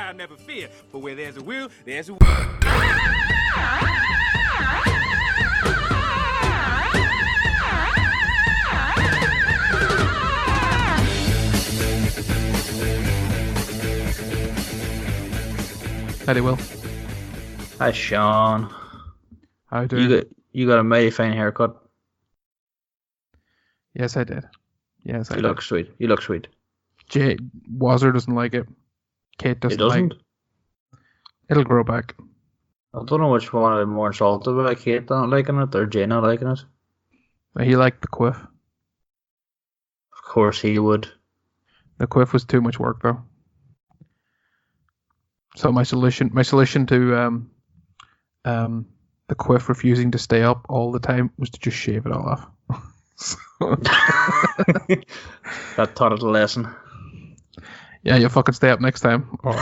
child, never fear. But where there's a will, there's a way. Hi, Will. Hi, Sean. How do you? You got a mighty fine haircut. Yes, I did. Yes, I You did. look sweet. You look sweet. Jay Wazzer doesn't like it. Kate doesn't, It doesn't? like it. It'll grow back. I don't know which one I'm more insulted by. Kate not liking it or Jay not liking it. He liked the quiff. Of course he would. The quiff was too much work, though. So my solution to the quiff refusing to stay up all the time was to just shave it all off. That taught it a lesson. Yeah, you'll fucking stay up next time, or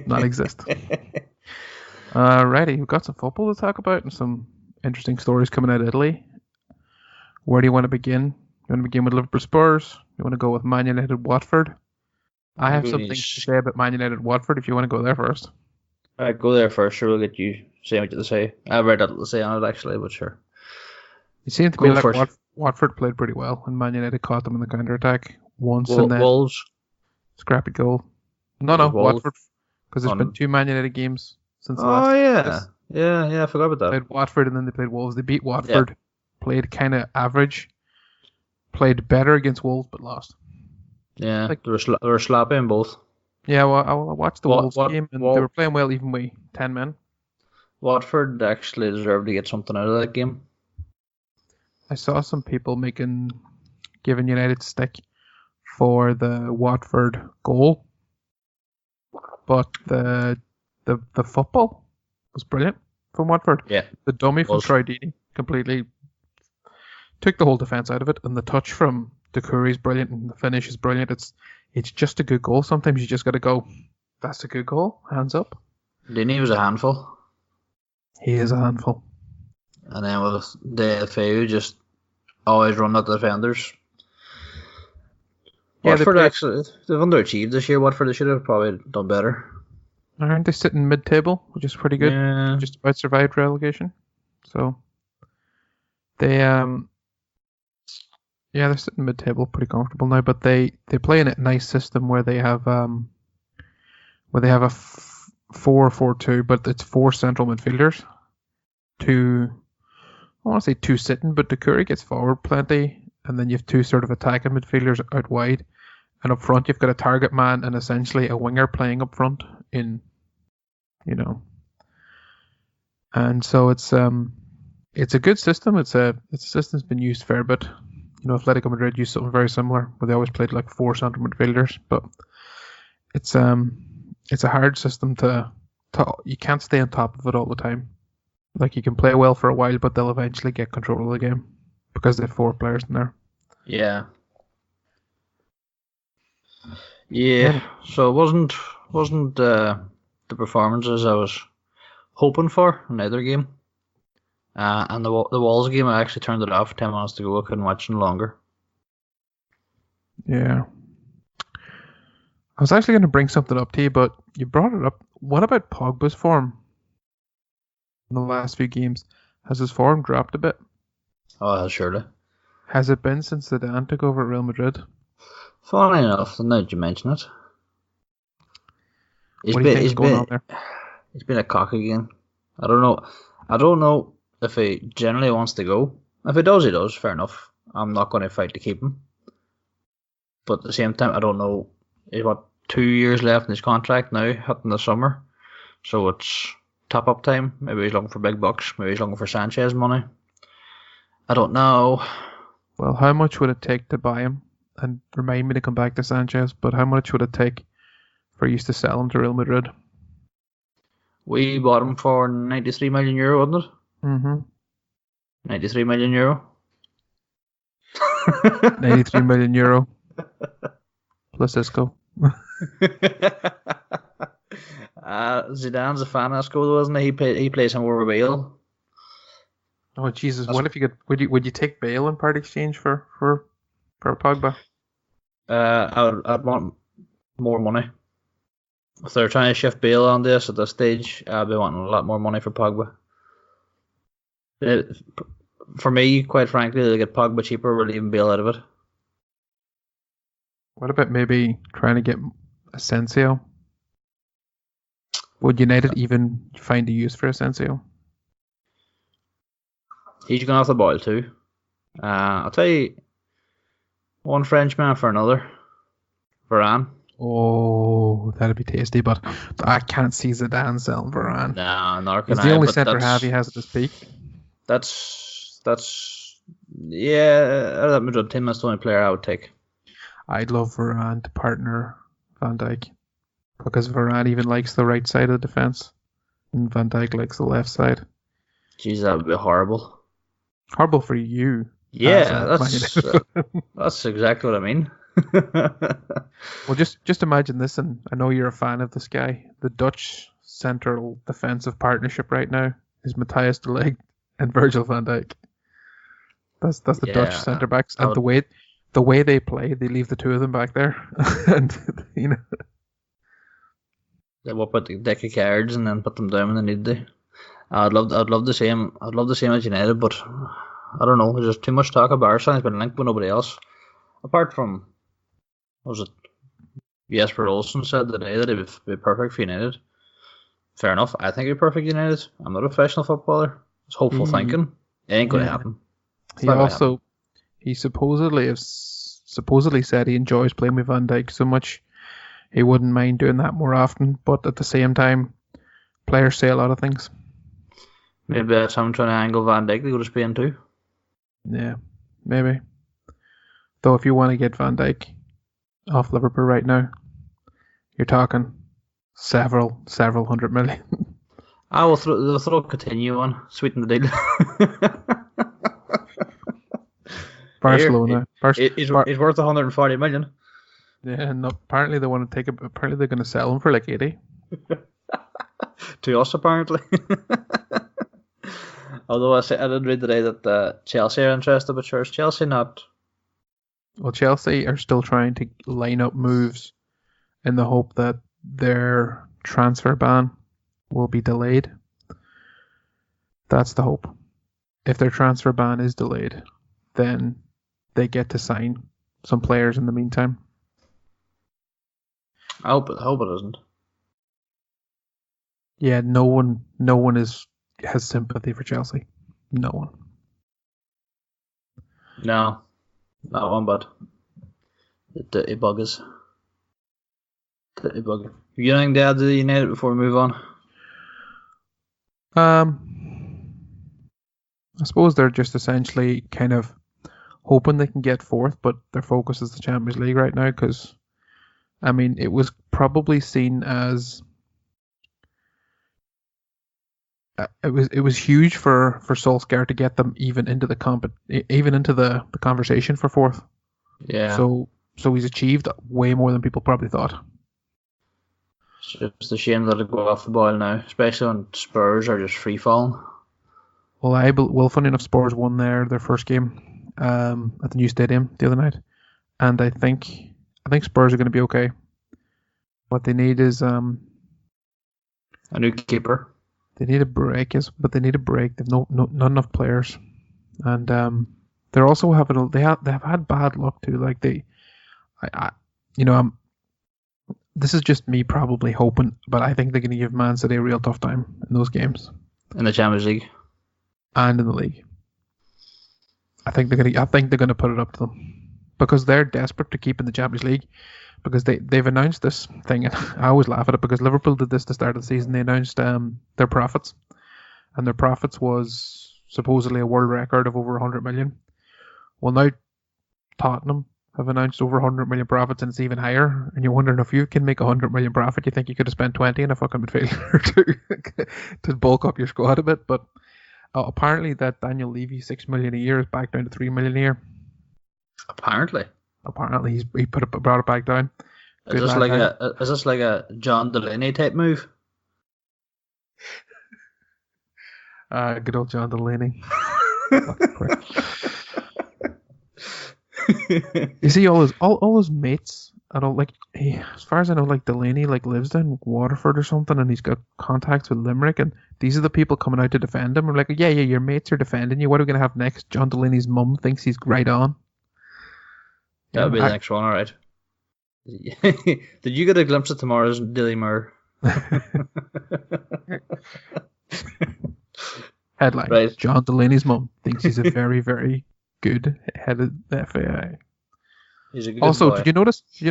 not exist. Alrighty, we've got some football to talk about and some interesting stories coming out of Italy. Where do you want to begin? You want to begin with Liverpool Spurs? You want to go with Man United Watford? I have something to say about Man United Watford if you want to go there first. Alright, go there first, sure, we'll get you saying what you have to say. I've read little to say on it actually, but sure. It seemed to me like Watford played pretty well, and Man United caught them in the counter-attack once, and then Wolves. Scrappy goal. No, Watford, because there's been 2 Man United games since the last. Oh, yeah. Yeah, I forgot about that. They played Watford and then they played Wolves. They beat Watford, played kind of average, played better against Wolves, but lost. Yeah, they were sloppy in both. Yeah, well, I watched the Wolves game, and they were playing well even with 10 men. Watford actually deserved to get something out of that game. I saw some people giving United stick for the Watford goal, but the football was brilliant from Watford. Yeah, the dummy from Troy Deeney completely took the whole defense out of it, and the touch from Doucouré is brilliant, and the finish is brilliant. It's just a good goal. Sometimes you just got to go, that's a good goal, hands up. Deeney was a handful. He is a handful. And then with the FAU just always run at the defenders. Yeah, Watford actually, they've underachieved this year. Watford, they should have probably done better. Aren't they sitting mid-table, which is pretty good? Yeah. Just about survived relegation. So they they're sitting mid-table, pretty comfortable now. But they play in a nice system where they have a 4-4-2, but it's 4 central midfielders. I want to say 2 sitting, but Doucouré gets forward plenty, and then you have 2 sort of attacking midfielders out wide, and up front you've got a target man and essentially a winger playing up front and so it's a good system. It's a system's been used fair bit. Atletico Madrid used something very similar, where they always played like 4 central midfielders, but it's a hard system to you can't stay on top of it all the time. Like, you can play well for a while, but they'll eventually get control of the game because they have 4 players in there. Yeah. Yeah. So it wasn't the performances I was hoping for in either game. And the Wolves game, I actually turned it off 10 minutes to go. I couldn't watch it longer. Yeah. I was actually going to bring something up to you, but you brought it up. What about Pogba's form in the last few games? Has his form dropped a bit? Oh, surely. Has it been since Zidane took over at Real Madrid? Funny enough, now that you mention it. What do you think is going on there? He's been a cock again. I don't know if he generally wants to go. If he does, he does. Fair enough. I'm not going to fight to keep him. But at the same time, I don't know. He's 2 years left in his contract now, hitting the summer. So it's top up time. Maybe he's looking for big bucks. Maybe he's looking for Sanchez money. I don't know. Well, how much would it take to buy him? And remind me to come back to Sanchez, but how much would it take for you to sell him to Real Madrid? We bought him for 93 million euro, wasn't it? Mm-hmm. 93 million euro. 93 million euro. Plus Isco. Zidane's a fan of Isco, wasn't he? He plays him over Bale. Oh Jesus! What if you could? Would you take Bale in part exchange for Pogba? I'd want more money. If they're trying to shift Bale on this at this stage, I'll be wanting a lot more money for Pogba. For me, quite frankly, they get Pogba cheaper, we're leaving Bale out of it. What about maybe trying to get Asensio? Would United even find a use for Asensio? He's going off the boil too. I'll tell you, one Frenchman for another. Varane. Oh, that'd be tasty, but I can't see Zidane selling Varane. Nah, nor can He's I. the only but centre that's- half he has at his peak. That's yeah. Out of that Madrid team, that's the only player I would take. I'd love Varane to partner Van Dijk because Varane even likes the right side of the defence, and Van Dijk likes the left side. Jeez, that would be horrible. Horrible for you. Yeah, as a Man that's exactly what I mean. Well, just imagine this, and I know you're a fan of this guy. The Dutch central defensive partnership right now is Matthias de Ligt and Virgil van Dijk. That's the Yeah, Dutch centre backs, and would- the way they play, they leave the two of them back there, and They whip out the deck of cards and then put them down when they need to. I'd love the same. I'd love the same as United, but I don't know. There's just too much talk of Barca. It's been linked with nobody else, apart from what was it? Jesper Olsen said today that it would be perfect for United. Fair enough. I think it'd be perfect for United. I'm not a professional footballer. It's hopeful thinking. It ain't going to Yeah. happen. It's he not gonna also happen. he supposedly said he enjoys playing with Van Dijk so much he wouldn't mind doing that more often. But at the same time, players say a lot of things. Maybe that's him trying to angle Van Dijk to go to Spain too. Yeah, maybe. Though if you want to get Van Dijk off Liverpool right now, you're talking several hundred million. I will throw Coutinho on, sweeten the deal. Barcelona. He's worth 140 million. Yeah, no, apparently they want to take it. Apparently they're going to sell him for like 80. To us, apparently. Although I did read today that Chelsea are interested, but sure, is Chelsea not? Well, Chelsea are still trying to line up moves in the hope that their transfer ban will be delayed. That's the hope. If their transfer ban is delayed, then they get to sign some players in the meantime. I hope it isn't. Yeah, no one has sympathy for Chelsea. No one. No, not one, but it buggers. It buggers. You anything to add to the United before we move on? I suppose they're just essentially kind of hoping they can get fourth, but their focus is the Champions League right now because, I mean, it was probably seen as it was huge for Solskjaer to get them even into the conversation for fourth. Yeah. So he's achieved way more than people probably thought. It's just a shame that it go off the boil now, especially when Spurs are just free falling. Well, funny enough, Spurs won their first game at the new stadium the other night, and I think Spurs are going to be okay. What they need is A new keeper. they need a break. They need a break. They've not enough players, and they're also having they have had bad luck too. Like this is just me probably hoping, but I think they're going to give Man City a real tough time in those games In the Champions League. and in the league. I think they're going to put it up to them because they're desperate to keep in the Champions League because they've announced this thing. And I always laugh at it because Liverpool did this at the start of the season. They announced their profits, and their profits was supposedly a world record of over 100 million. Well, now Tottenham have announced over 100 million profits, and it's even higher. And you're wondering if you can make 100 million profit, you think you could have spent 20 in a fucking midfielder to bulk up your squad a bit. But apparently that Daniel Levy $6 million a year is back down to $3 million a year. Apparently. Apparently he brought it back down. Is this like a John Delaney type move? Good old John Delaney. Fucking prick. You see all his mates I don't like. As far as I know, like Delaney like lives down Waterford or something, and he's got contacts with Limerick, and these are the people coming out to defend him. I'm like, yeah, your mates are defending you. What are we gonna have next? John Delaney's mum thinks he's right on. That'll be the next one, alright. Did you get a glimpse of tomorrow's Daily Mirror? Headline: Right. John Delaney's mum thinks he's a very, very good head of the FAI. He's a good Also, boy. did you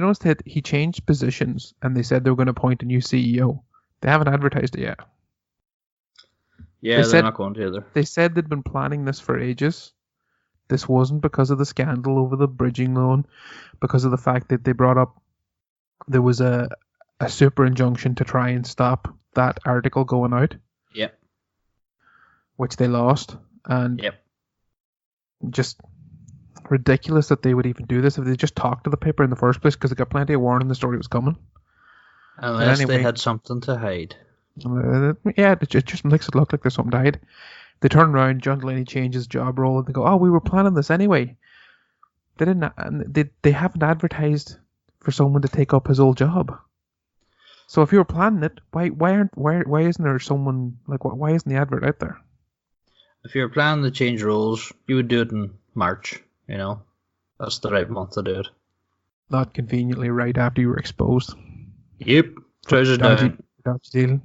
notice that he changed positions and they said they were going to appoint a new CEO? They haven't advertised it yet. Yeah, they they're said- not going to either. They said they'd been planning this for ages. This wasn't because of the scandal over the bridging loan, because of the fact that they brought up there was a super injunction to try and stop that article going out, Yep. which they lost, and Yep. just ridiculous that they would even do this if they just talked to the paper in the first place, because they got plenty of warning the story was coming. Unless anyway- they had something to hide. Yeah, it just makes it look like there's something to hide. They turn around, John Delaney changes job role, and they go, "Oh, we were planning this anyway." They didn't. And they haven't advertised for someone to take up his old job. So if you were planning it, why isn't there someone like why isn't the advert out there? If you're planning to change roles, you would do it in March, you know. That's the right month to do it. Not conveniently right after you were exposed. Yep. Trousers down. Dodgy deal.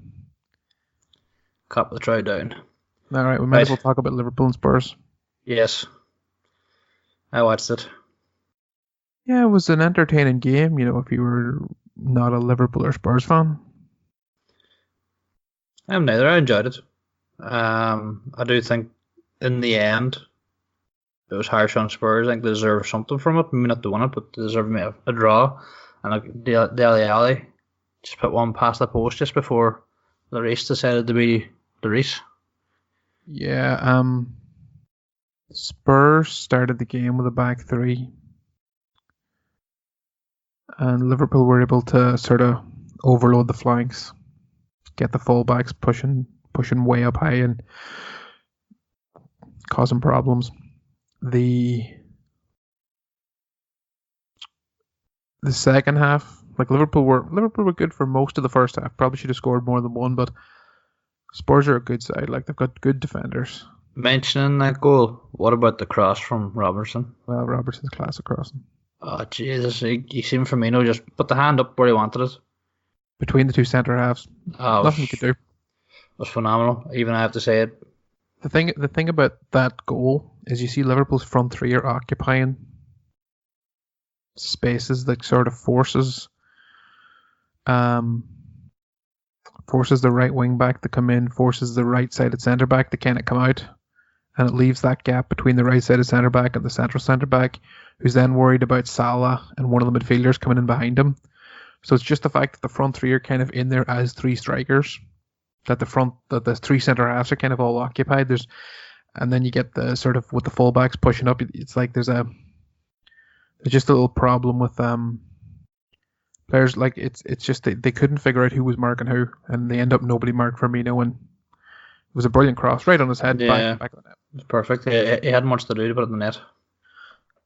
Cap the trow down. All right, we might as Right. well talk about Liverpool and Spurs. Yes. I watched it. Yeah, it was an entertaining game. You know, if you were not a Liverpool or Spurs fan. I'm neither. I enjoyed it. I do think in the end it was harsh on Spurs. I think they deserve something from it. Maybe not to win it, but they deserve a draw. And like Dele Alli just put one past the post just before the race decided to be the race. Yeah, Spurs started the game with a back three, and Liverpool were able to sort of overload the flanks, get the fullbacks pushing way up high and causing problems. The second half, like Liverpool were good for most of the first half. Probably should have scored more than one, but Spurs are a good side. Like they've got good defenders. Mentioning that goal, what about the cross from Robertson? Well, Robertson's classic crossing. Oh Jesus! You seen Firmino just put the hand up where he wanted it. Between the two centre halves, Oh, nothing you could do. was phenomenal. Even I have to say it. The thing about that goal is you see Liverpool's front three are occupying spaces that sort of forces the right wing back to come in, forces the right sided centre back to kind of come out, and it leaves that gap between the right sided centre back and the central centre back, who's then worried about Salah and one of the midfielders coming in behind him. So it's just the fact that the front three are kind of in there as three strikers, that the three centre halves are kind of all occupied. And then you get the sort of with the fullbacks pushing up. It's like there's just a little problem with players. Like it's just they couldn't figure out who was marking who, and they end up nobody marked Firmino, and it was a brilliant cross right on his head, Yeah. back of the net. It's perfect. He hadn't much to do to put it in the net.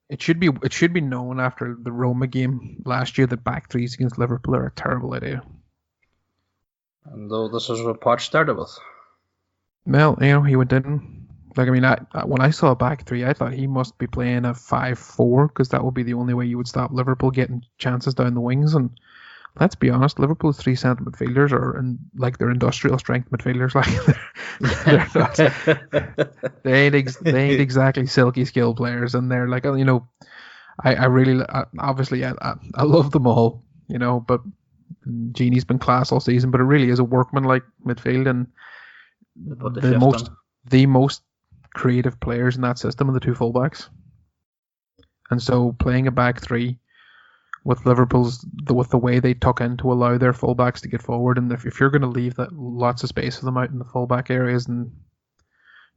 It should be known after the Roma game last year that back threes against Liverpool are a terrible idea. And though this is what Poch started with. Well, you know, he went in. Like, I mean, when I saw a back three, I thought he must be playing a 5-4 because that would be the only way you would stop Liverpool getting chances down the wings. And let's be honest, Liverpool's three centre midfielders they're industrial strength midfielders. Like they ain't exactly silky skill players, and they're like, you know, I really obviously I love them all, you know, but Gini's been class all season, but it really is a workman-like midfield, and the most creative players in that system are the two fullbacks. And so playing a back three with with the way they tuck in to allow their fullbacks to get forward, and if you're going to leave that lots of space for them out in the fullback areas, and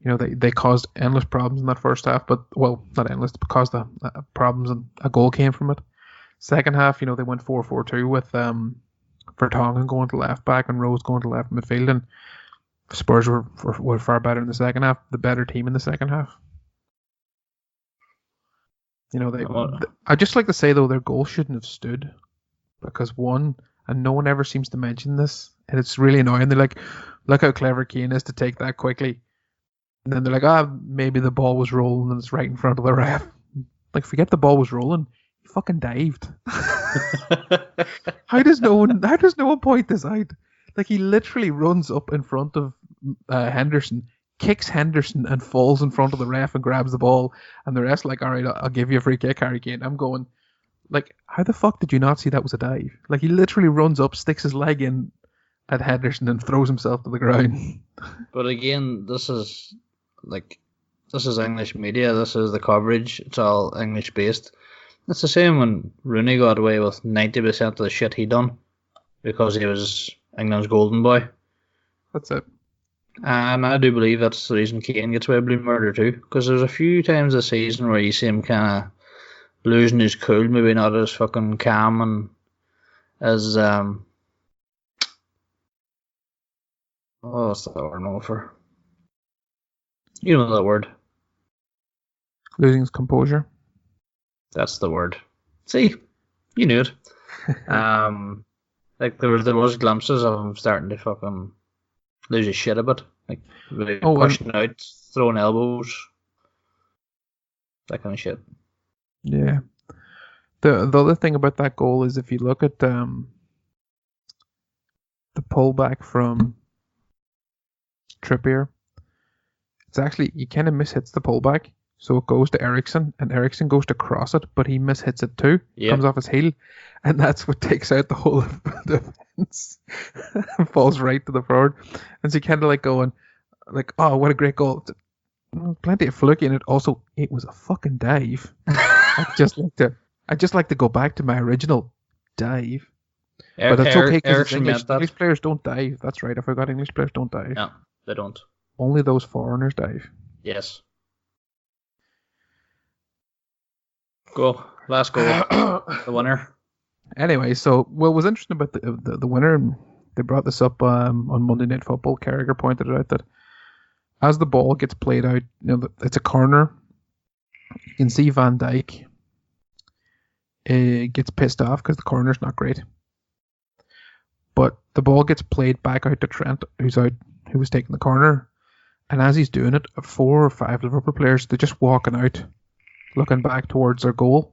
you know they caused endless problems in that first half, but well, not endless, because the problems, and a goal came from it. Second half, you know, they went 4-4-2 with Vertonghen going to left back and Rose going to left midfield, and Spurs were far better in the second half, the better team in the second half. You know, I just like to say though, their goal shouldn't have stood. because one, and no one ever seems to mention this, and it's really annoying. They're like, look how clever Kane is to take that quickly. And then they're like, maybe the ball was rolling and it's right in front of the ref. Like, forget the ball was rolling. He fucking dived. How does no one point this out? Like, he literally runs up in front of Henderson, kicks Henderson and falls in front of the ref and grabs the ball. And the ref's like, all right, I'll give you a free kick, Harry Kane. I'm going, like, how the fuck did you not see that was a dive? Like, he literally runs up, sticks his leg in at Henderson and throws himself to the ground. But again, this is English media. This is the coverage. It's all English based. It's the same when Rooney got away with 90% of the shit he done because he was England's golden boy. That's it. And I do believe that's the reason Kane gets away with blue murder too. Because there's a few times this season where you see him kind of losing his cool, maybe not as fucking calm and as what's that word I'm looking for? You know that word. Losing his composure. That's the word. See, you knew it. Like there was glimpses of him starting to fucking lose his shit a bit, like really pushing out, throwing elbows, that kind of shit. Yeah. The other thing about that goal is if you look at the pullback from Trippier, it's actually, he kind of mishits the pullback. So it goes to Eriksen, and Eriksen goes to cross it, but he mishits it too. Yep. Comes off his heel, and that's what takes out the whole defense. Falls right to the forward. And so you kind of like going, like, oh, what a great goal. Plenty of fluky in it. Also, it was a fucking dive. I just like to go back to my original dive. But it's okay because English players don't dive. That's right. I forgot English players don't dive. No, they don't. Only those foreigners dive. Yes. Go. Last goal. The winner. Anyway, so what was interesting about the winner, they brought this up on Monday Night Football. Carragher pointed out that as the ball gets played out, it's a corner. You can see Van Dijk gets pissed off because the corner's not great. But the ball gets played back out to Trent, who was taking the corner. And as he's doing it, 4 or 5 Liverpool players, they're just walking out, looking back towards their goal.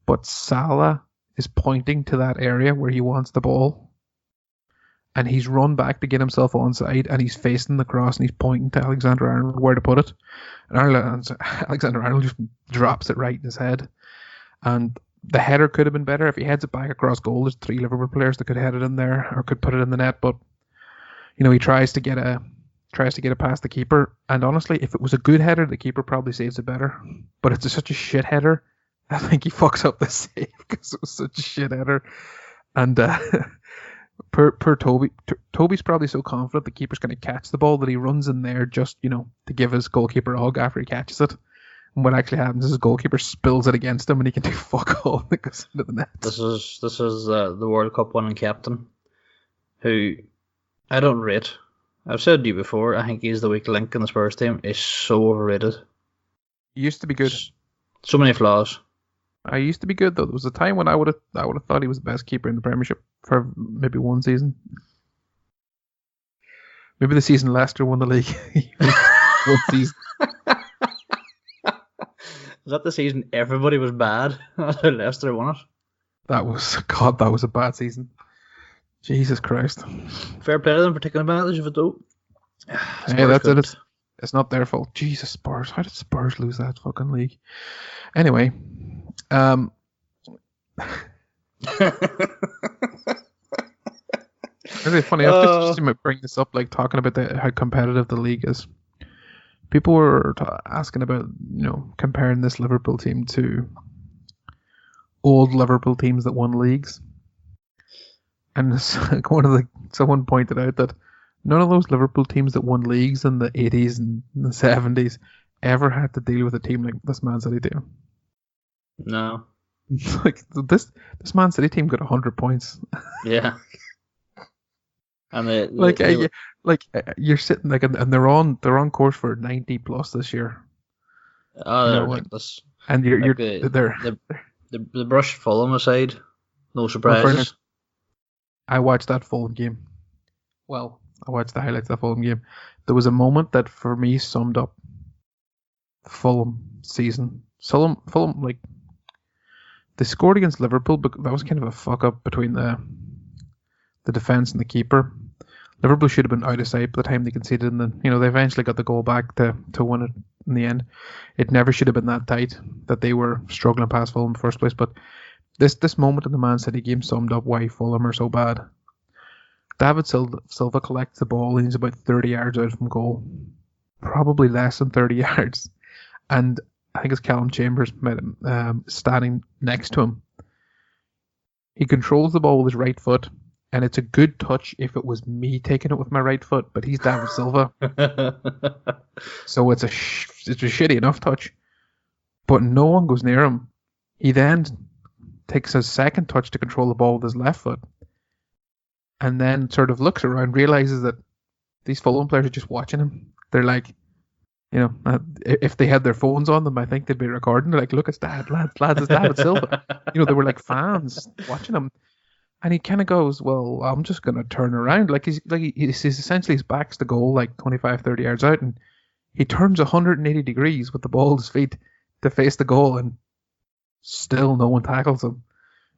But Salah is pointing to that area where he wants the ball. And he's run back to get himself onside, and he's facing the cross, and he's pointing to Alexander-Arnold where to put it. And Alexander-Arnold just drops it right in his head. And the header could have been better. If he heads it back across goal, there's 3 Liverpool players that could head it in there or could put it in the net. But, he tries to get it past the keeper. And honestly, if it was a good header, the keeper probably saves it better. But it's such a shit header, I think he fucks up the save because it was such a shit header. And per Toby. Toby's probably so confident the keeper's going to catch the ball that he runs in there just, to give his goalkeeper a hug after he catches it. And what actually happens is his goalkeeper spills it against him and he can do fuck all and it goes into the net. This is the World Cup winning captain, who I don't rate. I've said to you before, I think he's the weak link in the Spurs team. He's so overrated. He used to be good. So many flaws. I used to be good though. There was a time when I would have thought he was the best keeper in the Premiership for maybe one season. Maybe the season Leicester won the league. One season. Is that the season everybody was bad? Leicester won it. That was a bad season. Jesus Christ. Fair play to them for taking advantage of it though. Hey, that's it. It's not their fault. Jesus, Spurs. How did Spurs lose that fucking league? Anyway, really funny. I've just bring this up, like talking about how competitive the league is. People were asking about, comparing this Liverpool team to old Liverpool teams that won leagues, and someone pointed out that none of those Liverpool teams that won leagues in the 80s and the 70s ever had to deal with a team like this Man City team. No. Like this Man City team got 100 points. Yeah. And you're sitting like, and they're on course for 90 plus this year. Oh, they're ridiculous. And the brush Fulham aside, No Well, surprises. fairness, I watched that Fulham game. Well, I watched the highlights of that Fulham game. There was a moment that for me summed up the Fulham season. Fulham, like they scored against Liverpool, but that was kind of a fuck up between the defense and the keeper. Liverpool should have been out of sight by the time they conceded, and then they eventually got the goal back to win it in the end. It never should have been that tight that they were struggling past Fulham in the first place. But this moment in the Man City game summed up why Fulham are so bad. David Silva collects the ball and he's about 30 yards out from goal, probably less than 30 yards, and I think it's Callum Chambers met him standing next to him. He controls the ball with his right foot. And it's a good touch if it was me taking it with my right foot, but he's David Silva. So it's a shitty enough touch. But no one goes near him. He then takes his second touch to control the ball with his left foot. And then sort of looks around, realizes that these Fulham players are just watching him. They're like, if they had their phones on them, I think they'd be recording. They're like, look, it's lads, it's David Silva. They were like fans watching him. And he kind of goes, well, I'm just going to turn around. He's essentially his back's the goal, like 25, 30 yards out. And he turns 180 degrees with the ball at his feet to face the goal. And still no one tackles him.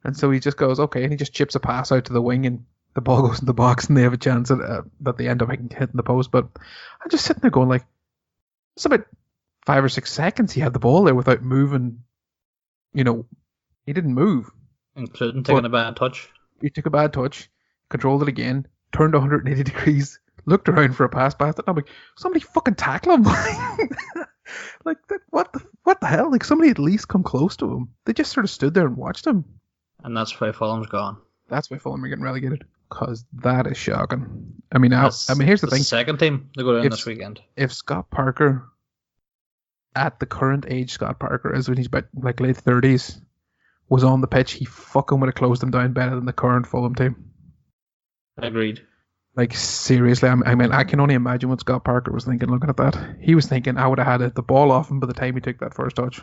And so he just goes, okay. And he just chips a pass out to the wing and the ball goes in the box and they have a chance that they end up hitting the post. But I'm just sitting there going like, it's about 5 or 6 seconds he had the ball there without moving. He didn't move. Including taking a bad touch. He took a bad touch, controlled it again, turned 180 degrees, looked around for a pass past it, and I'm like, somebody fucking tackle him. Like, what the hell? Like, somebody at least come close to him. They just sort of stood there and watched him. And that's why Fulham's gone. That's why Fulham are getting relegated. Because that is shocking. I mean, here's the thing. The second team to go down this weekend. If Scott Parker, at the current age Scott Parker is, when he's about like late 30s, was on the pitch, he fucking would have closed them down better than the current Fulham team. Agreed. Like, seriously, I mean, I can only imagine what Scott Parker was thinking looking at that. He was thinking, I would have had the ball off him by the time he took that first touch.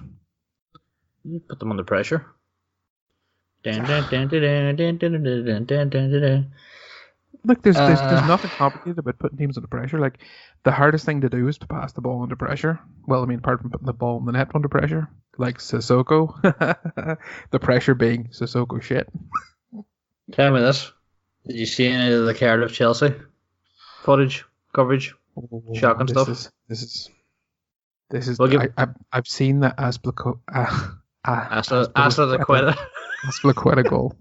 You put them under pressure. Look, there's nothing complicated about putting teams under pressure. Like, the hardest thing to do is to pass the ball under pressure. Well, I mean, apart from putting the ball in the net under pressure, like Sissoko. The pressure being Sissoko shit. Tell me this. Did you see any of the Cardiff Chelsea footage, coverage? Shocking stuff. This is. I've seen the Aspilicueta goal.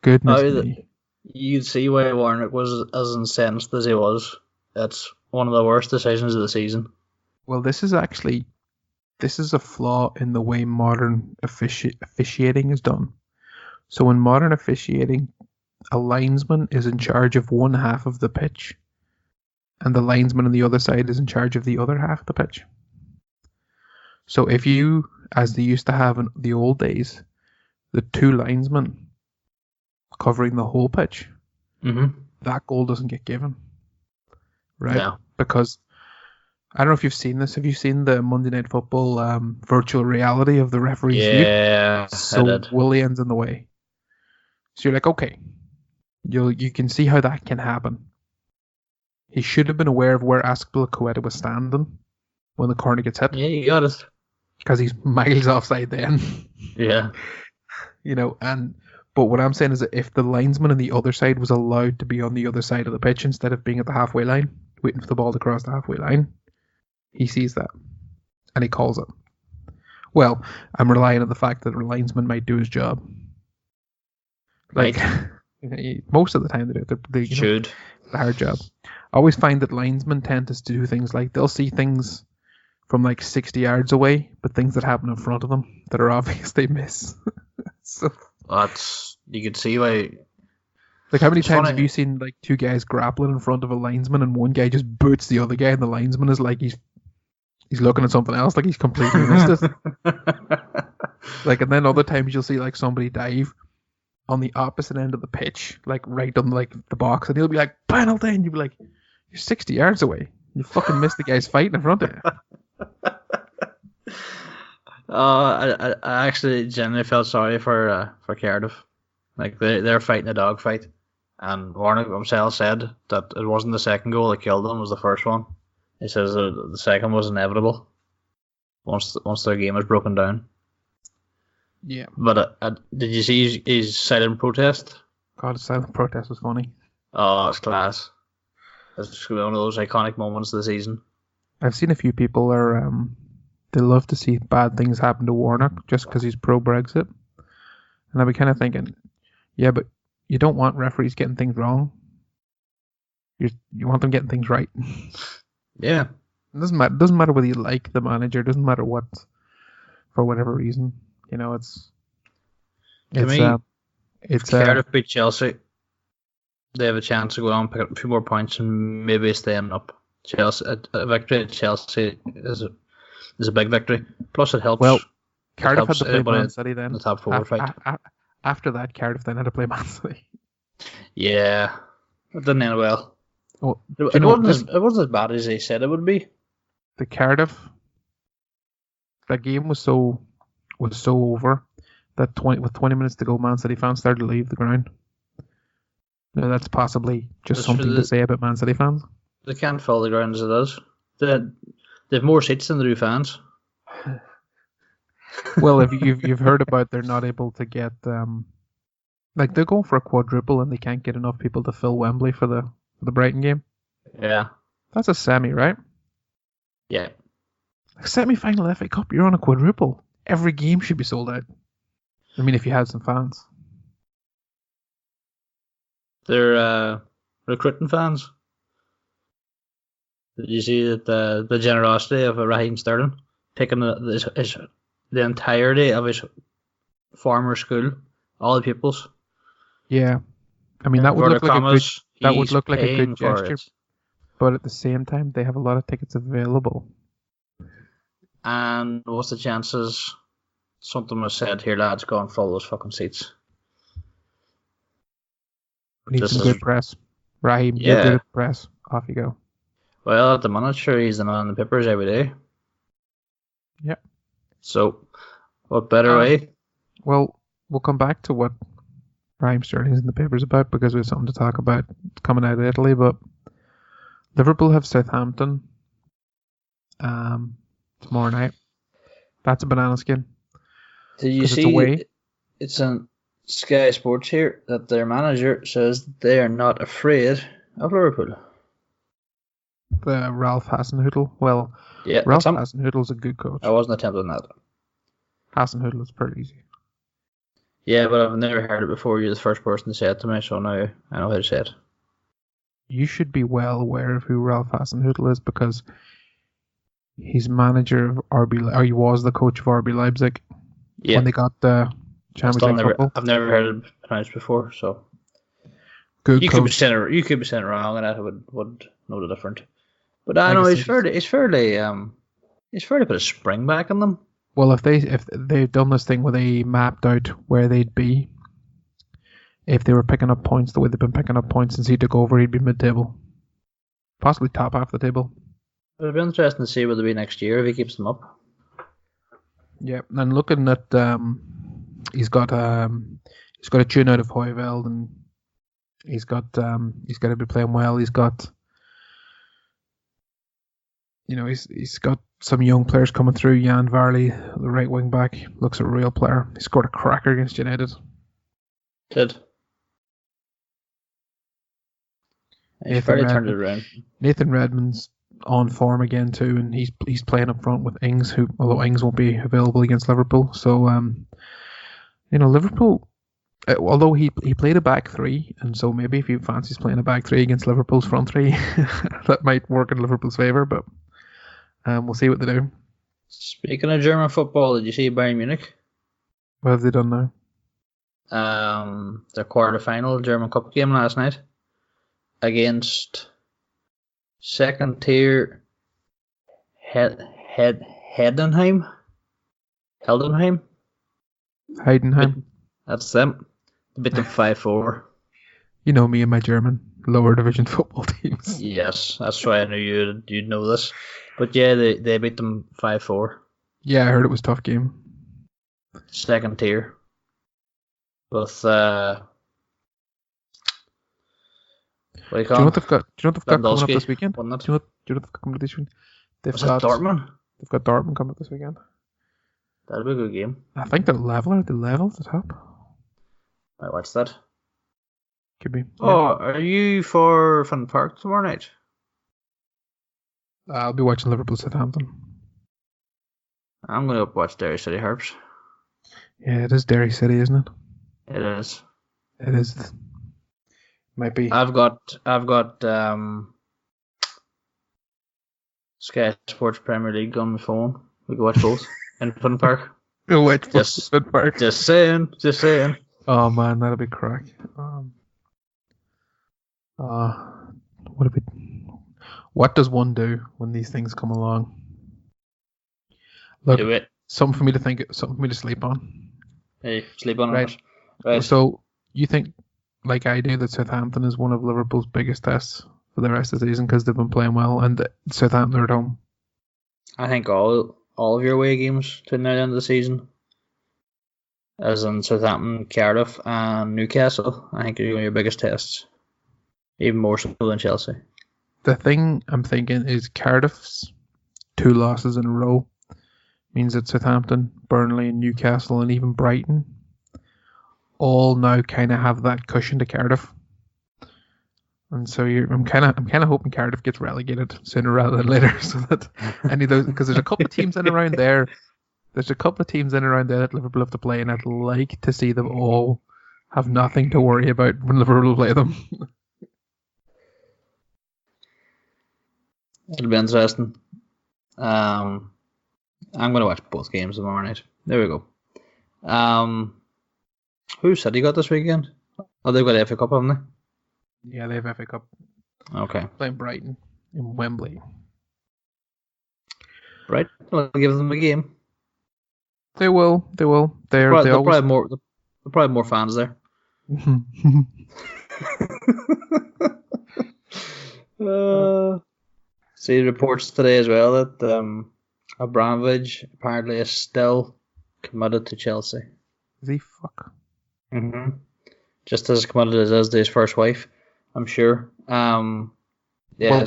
Goodness me. You'd see why Warnock was as incensed as he was. That's one of the worst decisions of the season. Well, this is a flaw in the way modern officiating is done. So in modern officiating, a linesman is in charge of one half of the pitch, and the linesman on the other side is in charge of the other half of the pitch. So if you, as they used to have in the old days, the two linesmen covering the whole pitch, that goal doesn't get given. Right? Yeah. Because I don't know if you've seen this. Have you seen the Monday Night Football virtual reality of the referee's view? Yeah, so I did. Willian's in the way. So you're like, okay, you can see how that can happen. He should have been aware of where Aspilicueta was standing when the corner gets hit. Yeah, you got it. Because he's miles offside then. Yeah. But what I'm saying is that if the linesman on the other side was allowed to be on the other side of the pitch instead of being at the halfway line, waiting for the ball to cross the halfway line, he sees that and he calls it. Well, I'm relying on the fact that the linesman might do his job. Like, most of the time they should. The hard job. I always find that linesmen tend to do things like they'll see things from like 60 yards away, but things that happen in front of them that are obvious they miss. So you could see why. Like, how many times have you seen like two guys grappling in front of a linesman and one guy just boots the other guy and the linesman is like he's looking at something else, like he's completely missed it. Like, and then other times you'll see like somebody dive on the opposite end of the pitch, like right on like the box, and he'll be like penalty, and you'll be like, you're 60 yards away. You fucking missed the guy's fighting in front of you. I actually genuinely felt sorry for Cardiff. Like they're fighting a dogfight, and Warnock himself said that it wasn't the second goal that killed them; it was the first one. He says the second was inevitable once their game was broken down. Yeah. But did you see his silent protest? God, the silent protest was funny. Oh, it's class. It's one of those iconic moments of the season. I've seen a few people they love to see bad things happen to Warnock just because he's pro-Brexit. And I'd be kind of thinking, yeah, but you don't want referees getting things wrong. You want them getting things right. Yeah. It doesn't matter whether you like the manager. It doesn't matter what, for whatever reason. You know, it's Cardiff beat Chelsea. They have a chance to go on and pick up a few more points and maybe staying up. Chelsea, a victory at Chelsea is a big victory. Plus, it helps. Well, Cardiff had to play Man City then. The top four fight. After that, Cardiff then had to play Man City. Yeah, it didn't end well. Well, it wasn't as bad as they said it would be. The Cardiff, that game was so over that with 20 minutes to go, Man City fans started to leave the ground. Now that's possibly just something to say about Man City fans. They can't fill the ground as it is. They have more seats than the fans. Well, if you've heard about, they're not able to get like they're going for a quadruple and they can't get enough people to fill Wembley for the Brighton game. Yeah, that's a semi, right? Yeah, like semi-final FA Cup, you're on a quadruple. Every game should be sold out. I mean, if you had some fans. They're recruiting fans. Did you see that the generosity of Raheem Sterling taking the entirety of his former school, all the pupils? Yeah, I mean that would look like a good gesture. But at the same time, they have a lot of tickets available. And what's the chances something was said here, lads, go and fill those fucking seats? Need some good press. Raheem, you're good at press. Off you go. Well, at the minute, sure, he's the man in the papers every day. Yeah. So, what better way? Well, we'll come back to what Raheem Sterling's in the papers about because we have something to talk about coming out of Italy. But Liverpool have Southampton tomorrow night. That's a banana skin. Did you see? It's on Sky Sports here that their manager says they are not afraid of Liverpool. The Ralph Hasenhüttl. Well, yeah, Ralph Hasenhüttl's a good coach. I wasn't attempting that. Hasenhüttl is pretty easy. Yeah, but I've never heard it before. You're the first person to say it to me, so now I know how to say it. You should be well aware of who Ralph Hasenhüttl is because he's manager of RB, or he was the coach of RB Leipzig when they got the Champions League football. I've never heard it pronounced before, so good. You could be saying it wrong, and I would know the difference. But I know he's fairly put a spring back in them. Well, if they've done this thing where they mapped out where they'd be, if they were picking up points the way they've been picking up points since he took over, he'd be mid-table, possibly top half the table. It'll be interesting to see what they'll be next year if he keeps them up. Yeah, and looking at he's got a tune out of Højveld, and he's got to be playing well. He's got he's got some young players coming through. Jan Varley, the right wing back, looks a real player. He scored a cracker against United. Did. Turned it around. Nathan Redmond's on form again too, and he's playing up front with Ings, although Ings won't be available against Liverpool. So Liverpool, although he played a back three, and so maybe if he fancies playing a back three against Liverpool's front three, that might work in Liverpool's favour. But we'll see what they do. Speaking of German football, did you see Bayern Munich? What have they done now? Their quarter-final German Cup game last night against second tier Heidenheim. That's them. They beat them 5-4. You know me and my German lower division football teams. Yes, that's why I knew you'd know this. But yeah, they beat them 5-4. Yeah, I heard it was a tough game. Second tier. with what do you Do you call know him? what they've got? Do you know what they've got coming up Lewandowski, this weekend? wasn't it? Do you know what they've got coming up this weekend? Was it Dortmund? They've got Dortmund coming up this weekend. That'll be a good game. I think they're level. The level at the top. I watched that. Could be. Oh, are you for Finn Park tomorrow night? I'll be watching Liverpool Southampton. I'm going to watch Derry City Harps. Yeah, it is Derry City, isn't it? It is. It is. Might be. I've got Sky Sports Premier League on my phone. We can watch both in Finn Park. You'll watch Just- Finn Park. Just saying. Oh man, that'll be crack. What does one do when these things come along? Look, Do it. something for me to think, something for me to sleep on. Hey, sleep on Right. it. Right. So you think, like I do, that Southampton is one of Liverpool's biggest tests for the rest of the season because they've been playing well, and Southampton are at home. I think all of your away games to the end of the season, as in Southampton, Cardiff, and Newcastle, I think are your biggest tests, even more so than Chelsea. The thing I'm thinking is Cardiff's 2 losses in a row means that Southampton, Burnley, and Newcastle, and even Brighton all now kind of have that cushion to Cardiff. And so I'm kind of hoping Cardiff gets relegated sooner rather than later, so that any of those, because there's a couple of teams in around there. There's a couple of teams in around there that Liverpool have to play, and I'd like to see them all have nothing to worry about when Liverpool play them. It'll be interesting. I'm going to watch both games tomorrow night. There we go. Who City got this weekend? Oh, they've got the FA Cup, haven't they? Yeah, they have FA Cup Okay. playing Brighton in Wembley. Right. I'll give them a game. They will. They'll probably have more fans there. See reports today as well that Abramovich apparently is still committed to Chelsea. Is he fuck? Mm-hmm. Just as committed as is to his first wife, I'm sure. Yeah.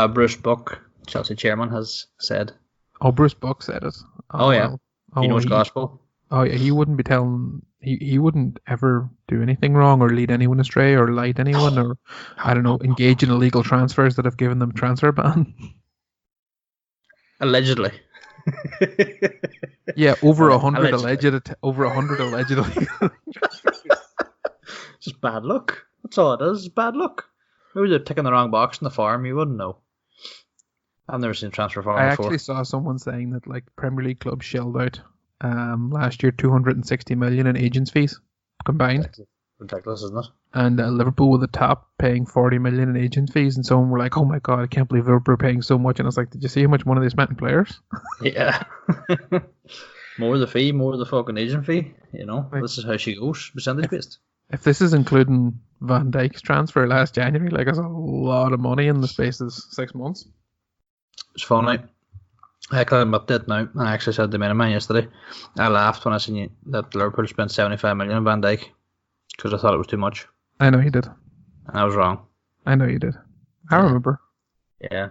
Bruce Buck, Chelsea chairman, has said. Oh, Bruce Buck said it. Oh yeah. Well. He knows gospel. Oh yeah, he wouldn't be telling. He wouldn't ever do anything wrong or lead anyone astray or lie to anyone or I don't know, engage in illegal transfers that have given them transfer ban. Allegedly. Yeah, over 100 Allegedly. over 100 allegedly. Just bad luck. That's all it is. Bad luck. Maybe they're ticking the wrong box in the farm. You wouldn't know. I've never seen transfer farm I before. actually saw someone saying that like Premier League clubs shelled out last year 260 million in agents fees combined, Ridiculous, isn't it? and Liverpool were the top, paying 40 million in agent fees. And someone were like, "Oh my god, I can't believe Liverpool are paying so much." And I was like, "Did you see how much money they spent in players?" Yeah. More the fee, more the fucking agent fee. You know, Like- this is how she goes. Percentage based. If this is including Van Dijk's transfer last January, like that's a lot of money in the space of 6 months. It's funny. I can admit that now. I actually said to man yesterday. I laughed when I seen that Liverpool spent 75 million on Van Dijk because I thought it was too much, I know you did. and I was wrong. I know you did. I remember. Yeah.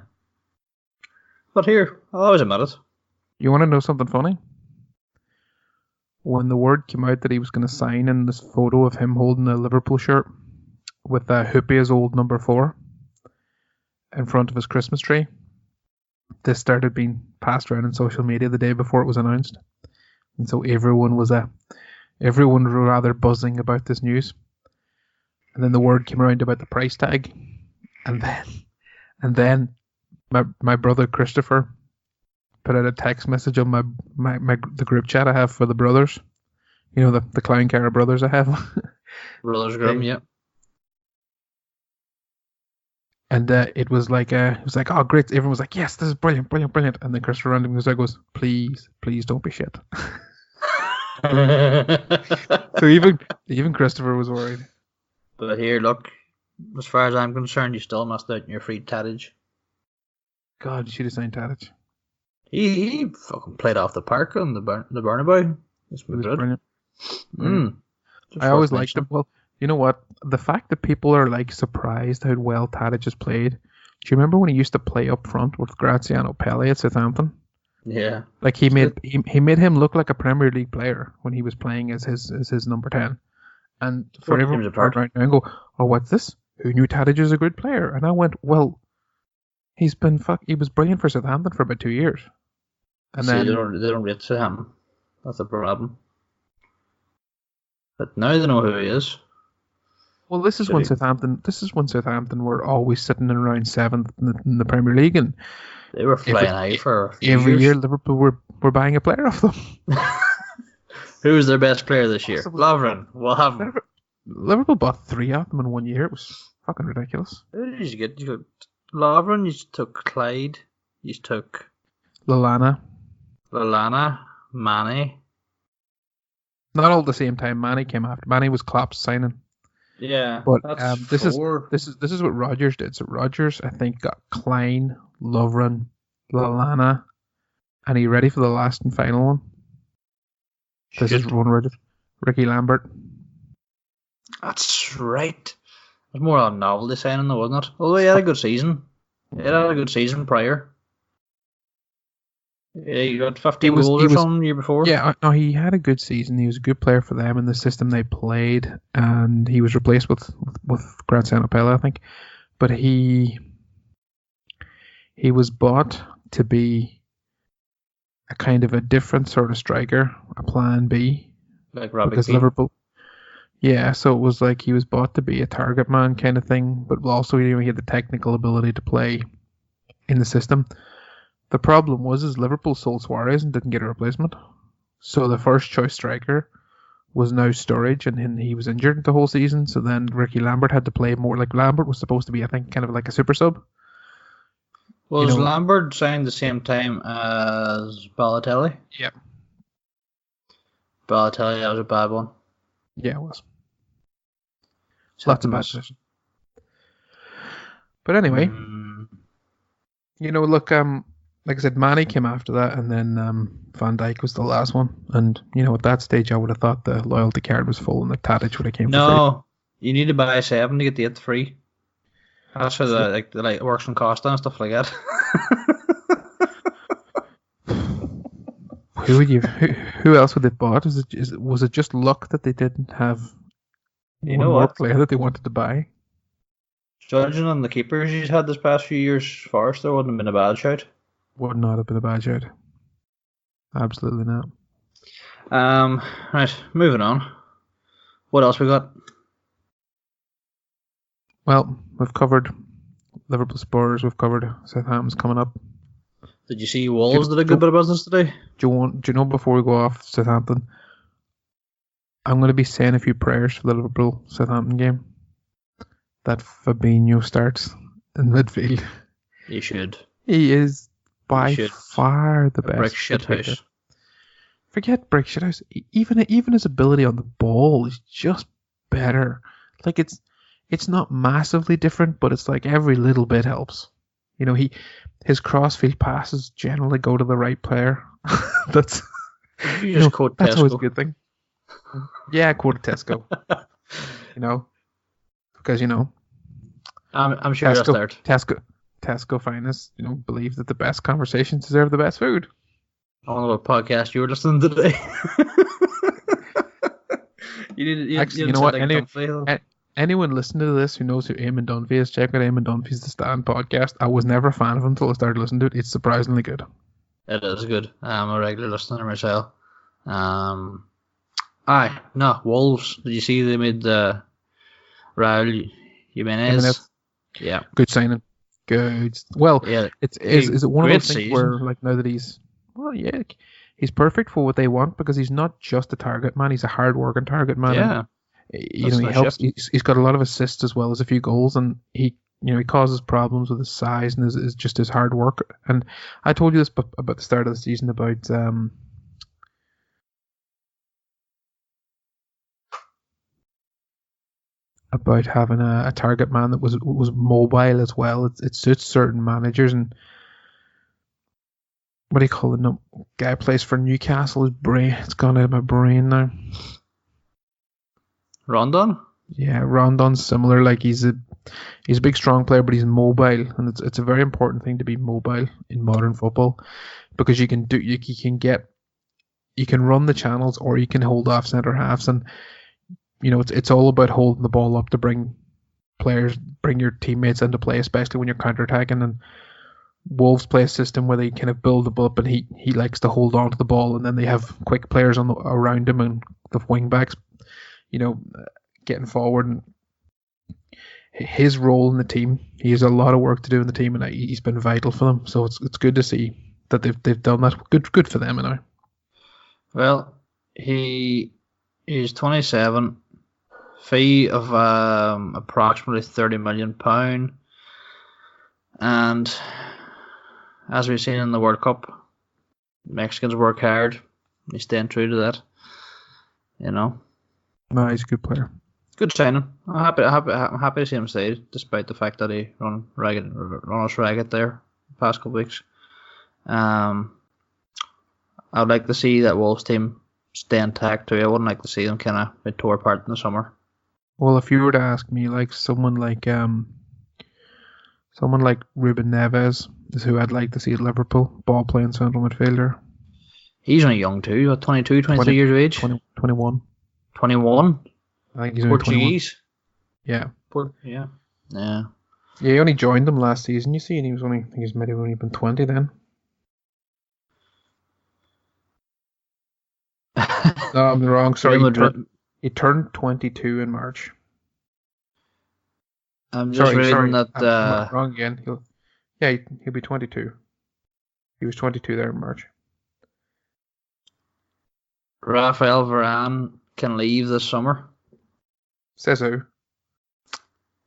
But here, I'll always admit it. You want to know something funny? When the word came out that he was going to sign in this photo of him holding a Liverpool shirt with Hoopy as old number 4 in front of his Christmas tree, this started being passed around on social media the day before it was announced. And so everyone was rather buzzing about this news. And then the word came around about the price tag. And then my brother Christopher put out a text message on the group chat I have for the brothers. You know, the Clown Cara brothers I have. Brothers Grimm, yeah. And it was like, oh great! Everyone was like, yes, this is brilliant, brilliant, brilliant. And then Christopher randomly goes, please don't be shit. So even Christopher was worried. But here, look, as far as I'm concerned, you still missed out on your free Tadic. God, you should have signed Tadic. He fucking played off the park on the Bernabeu. It's It was good. brilliant. Mm. Just I worth always liked him. mentioning. Well, you know what? The fact that people are like surprised how well Tadic has played. Do you remember when he used to play up front with Graziano Pelle at Southampton? Yeah. Like he made him look like a Premier League player when he was playing as his number 10. And for What teams everyone to apart? turn around now and go, "Oh, what's this? Who knew Tadic was a good player?" And I went, "Well, he was brilliant for Southampton for about 2 years." And See, then they don't rate him. That's the problem. But now they know who he is. well, this is Should when he- Southampton were always sitting in around 7th in the Premier League, and They were flying high for a few every years. year Liverpool were buying a player off them. Who was their best player this year? Possibly. Lovren. We'll have him. Liverpool bought 3 of them in 1 year. It was fucking ridiculous. Who did you get? You got Lovren, you took Clyde, you took Lallana. Lallana, Mane. Not all at the same time. Manny came after. Manny was Klopp's signing. Yeah, But that's this is four. this is what Rodgers did. So Rodgers, I think, got Klein, Lovren, Lallana, and are you ready for the last and final one? This is Ron Rodgers, Ricky Lambert. That's right. It was more a novelty signing, though, wasn't it? Although he had a good season. He had a good season prior. Yeah, he got 15 goals or something the year before. Yeah, no, he had a good season. He was a good player for them in the system they played, and he was replaced with Graziano Pelle, I think. But he was bought to be a kind of a different sort of striker, a plan B. Like Robbie Because Keane. Liverpool. Yeah, so it was like he was bought to be a target man kind of thing, but also he had the technical ability to play in the system. The problem is Liverpool sold Suarez and didn't get a replacement. So the first choice striker was now Sturridge, and he was injured the whole season. So then Ricky Lambert had to play more. Like Lambert was supposed to be, I think, kind of like a super sub. Was Lambert signed the same time as Balotelli? Yeah. Balotelli, that was a bad one. Yeah, it was. Lots of bad decisions. But anyway, look, like I said, Manny came after that, and then Van Dijk was the last one. And, at that stage, I would have thought the loyalty card was full and the Tadic would have came for free. No, you need to buy 7 to get the 8th free. That's how the works on Costa and stuff like that. Who else would they bought? Was it just luck that they didn't have one more player that they wanted to buy? Judging on the keepers he's had this past few years, Forrester wouldn't have been a bad shout. Would not have been a bad shout. Absolutely not. Right, moving on. What else we got? Well, we've covered Liverpool Spurs. We've covered Southampton's coming up. Did you see Wolves did a good bit of business today? Do you know before we go off Southampton, I'm going to be saying a few prayers for the Liverpool Southampton game. That Fabinho starts in midfield. You should. He is by far the best. Brick shithouse. Forget brick shithouse. Even his ability on the ball is just better. Like it's not massively different, but it's like every little bit helps. His crossfield passes generally go to the right player. That's quote that's Tesco. always a good thing. Yeah, quote Tesco. Because I'm sure that's there. Tesco finest, believe that the best conversations deserve the best food. I don't know what podcast you were listening to today. You know what? Anyone listening to this who knows who Eamon Dunphy is, check out Eamon Dunphy's The Stand podcast. I was never a fan of him until I started listening to it. It's surprisingly good. It is good. I'm a regular listener myself. Wolves. Did you see they made Raul Jimenez? Yeah. Good signing. Good. Well, yeah, is it one of those things where, like, now that he's perfect for what they want because he's not just a target man, he's a hard-working target man. Yeah. He helps. He's got a lot of assists as well as a few goals, and he causes problems with his size and his just his hard work. And I told you this about the start of the season about having a target man that was mobile as well. It suits certain managers. And what do you call it? No, guy plays for Newcastle. His brain, it's gone out of my brain now. Rondon? Yeah, Rondon's similar. Like he's a big, strong player, but he's mobile, and it's a very important thing to be mobile in modern football because you can run the channels or you can hold off centre halves, and it's all about holding the ball up to bring your teammates into play, especially when you're counter-attacking. And Wolves play a system where they kind of build them up, and he likes to hold on to the ball, and then they have quick players around him and the wing backs, getting forward. And his role in the team, he has a lot of work to do in the team, and he's been vital for them. So it's good to see that they've done that. Good for them, anyway. Well, he's 27, fee of approximately £30 million, and as we've seen in the World Cup, Mexicans work hard. He's staying true to that. No, he's a good player. Good signing. I'm happy to see him stay, despite the fact that he run us ragged there the past couple of weeks. I'd like to see that Wolves team stay intact too. I wouldn't like to see them kind of be tore apart in the summer. Well, if you were to ask me, like someone like Ruben Neves is who I'd like to see at Liverpool, ball playing central midfielder. He's only young too, 22, 23 years of age. 21. 21? I think he's Portuguese? 21. Yeah. Yeah, he only joined them last season, you see, and I think he's maybe only been 20 then. No, I'm wrong. Sorry, he turned 22 in March. I'm just reading that. I'm wrong again. He'll be 22. He was 22 there in March. Rafael Varane can leave this summer. Says who?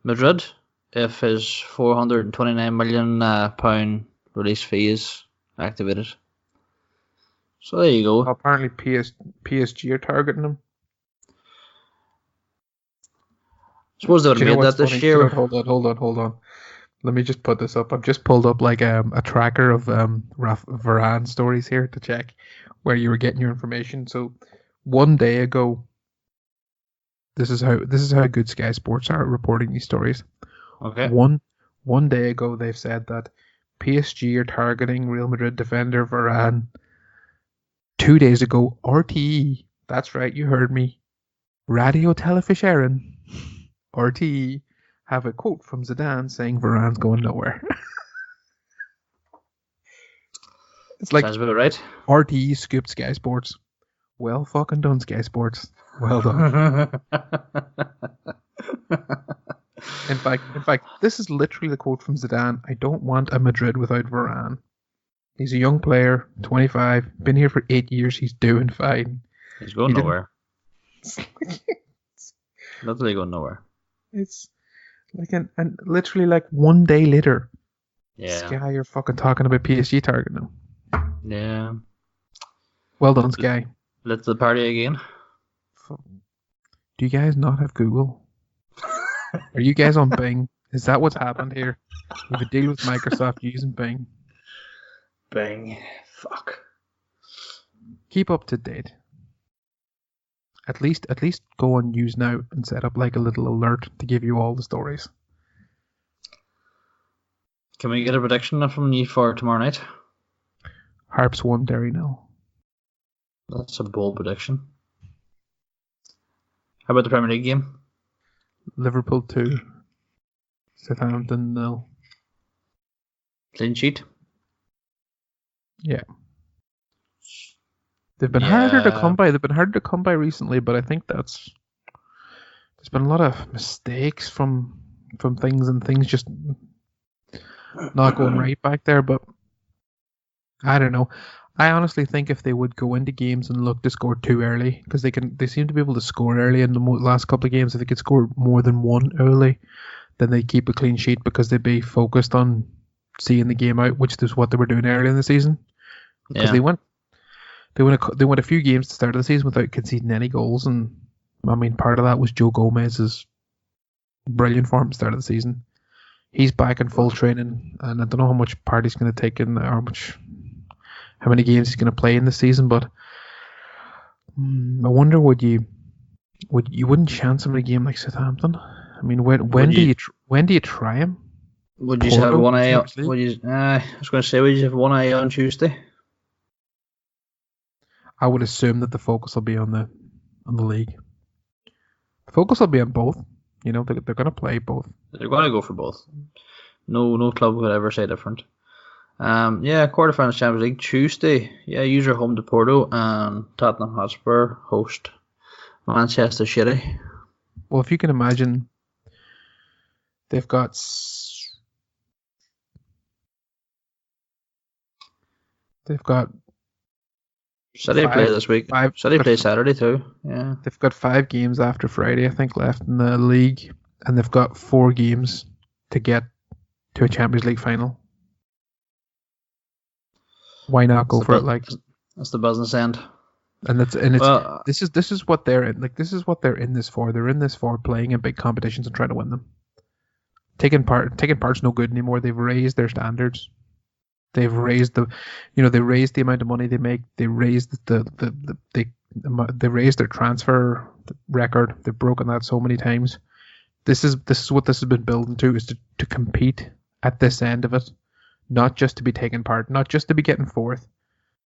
Madrid, if his £429 million release fee is activated. So there you go. Apparently PSG are targeting him. Suppose they would have made that this year. Hold on. Let me just put this up. I've just pulled up like a tracker of Varane stories here to check where you were getting your information. So 1 day ago, this is how good Sky Sports are reporting these stories. Okay. One day ago, they've said that PSG are targeting Real Madrid defender Varane. 2 days ago, RTE, that's right, you heard me, Radio Telefisheren, RTE, have a quote from Zidane saying Varane's going nowhere. It's like sounds about right. RTE scooped Sky Sports. Well fucking done, Sky Sports. Well done. In fact, this is literally the quote from Zidane. I don't want a Madrid without Varane. He's a young player, 25, been here for 8 years. He's doing fine. He's going nowhere. Literally going nowhere. It's like and literally like 1 day later, yeah. Sky, you're fucking talking about PSG targeting him. Yeah. Well done, Sky. Let's the party again. Do you guys not have Google? Are you guys on Bing? Is that what's happened here? You have a deal with Microsoft using Bing. Bing. Fuck. Keep up to date. At least go on News Now and set up like a little alert to give you all the stories. Can we get a prediction from you for tomorrow night? Harps 1, Derry 0. That's a bold prediction. How about the Premier League game? Liverpool 2, Southampton 0. Clean sheet? Yeah. They've been harder to come by. They've been harder to come by recently, but I think there's been a lot of mistakes from things and things just not going right back there. But I don't know. I honestly think if they would go into games and look to score too early, because they seem to be able to score early in the last couple of games. If they could score more than one early, then they keep a clean sheet because they'd be focused on seeing the game out, which is what they were doing early in the season. Because they went a few games to start of the season without conceding any goals, and I mean part of that was Joe Gomez's brilliant form at the start of the season. He's back in full training, and I don't know how much part he's going to take in, or how many games he's going to play in the season. But I wonder, would you You wouldn't chance him in a game like Southampton? I mean, when Would do you? you try him? Would you have Porto, one eye? Champions League? Would you? I was going to say, would you have one eye on Tuesday? I would assume that the focus will be on the league. The focus will be on both. You know, they're going to play both. They're going to go for both. No club would ever say different. Quarterfinals Champions League Tuesday. Yeah, user home to Porto and Tottenham Hotspur host Manchester City. Well, if you can imagine, they've got City play this week. City play Saturday too. Yeah. They've got 5 games after Friday, I think, left in the league, and they've got 4 games to get to a Champions League final. Why not go for it? Like, that's the business end. And this is what they're in. Like, this is what they're in this for. They're in this for playing in big competitions and trying to win them. Taking part's no good anymore. They've raised their standards. They've raised they raised the amount of money they make. They raised they raised their transfer record. They've broken that so many times. This is what this has been building to, is to compete at this end of it, not just to be taking part, not just to be getting fourth,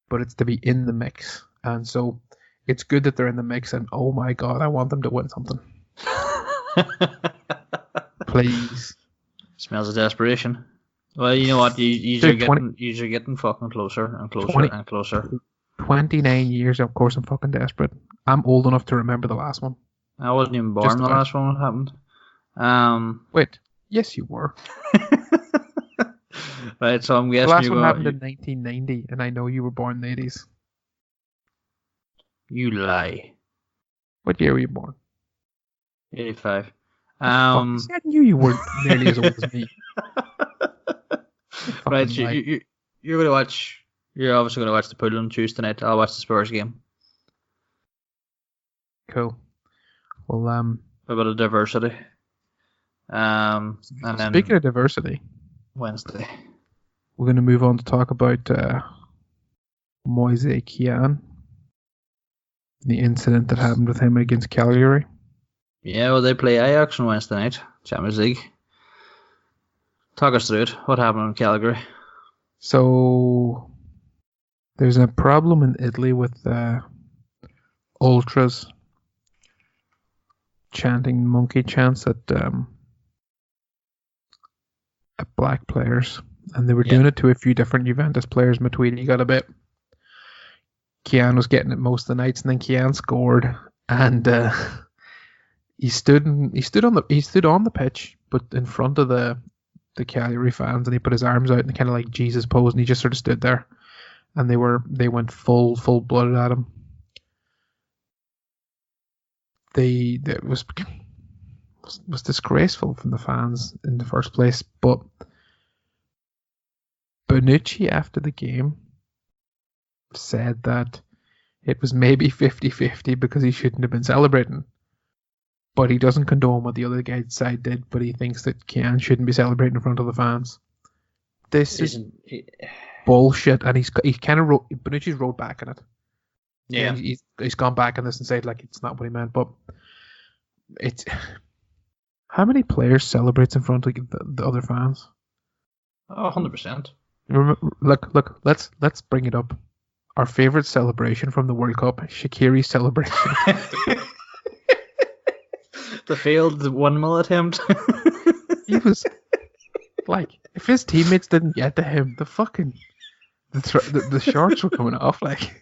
but it's to be in the mix. And so it's good that they're in the mix. And oh my God, I want them to win something. Please. Smells of desperation. Well, you know what? You're getting fucking closer and closer and closer. 29 years, of course, I'm fucking desperate. I'm old enough to remember the last one. I wasn't even born the last one happened. Wait, yes, you were. Right, so I'm guessing the last one happened in 1990, and I know you were born in the 80s. You lie. What year were you born? 85. I knew you weren't nearly as old as me. Right, you're gonna watch. You're obviously gonna watch the pool on Tuesday night. I'll watch the Spurs game. Cool. Well, a bit of diversity. And then speaking of diversity, Wednesday we're going to move on to talk about Moise Kean, the incident that happened with him against Calgary. Yeah, well, they play Ajax on Wednesday night, Champions League. Talk us through it. What happened in Calgary? So, there's a problem in Italy with ultras chanting monkey chants at black players. And they were doing it to a few different Juventus players. Matuidi got a bit. Kean was getting it most of the nights, and then Kean scored. And he stood on the pitch, but in front of the Calgary fans, and he put his arms out in kind of like Jesus pose, and he just sort of stood there. And they went full blooded at him. It was disgraceful from the fans in the first place, but Bonucci after the game said that it was maybe 50-50 because he shouldn't have been celebrating. But he doesn't condone what the other guy's side did, but he thinks that Kean shouldn't be celebrating in front of the fans. This is bullshit, and Bonucci's wrote back on it. Yeah. He's gone back on this and said like it's not what he meant, but it's how many players celebrates in front of the other fans? Oh, 100%. Look, let's bring it up. Our favorite celebration from the World Cup, Shaqiri's celebration. The failed 1-0 attempt. He was like, if his teammates didn't get to him, the shorts were coming off. Like,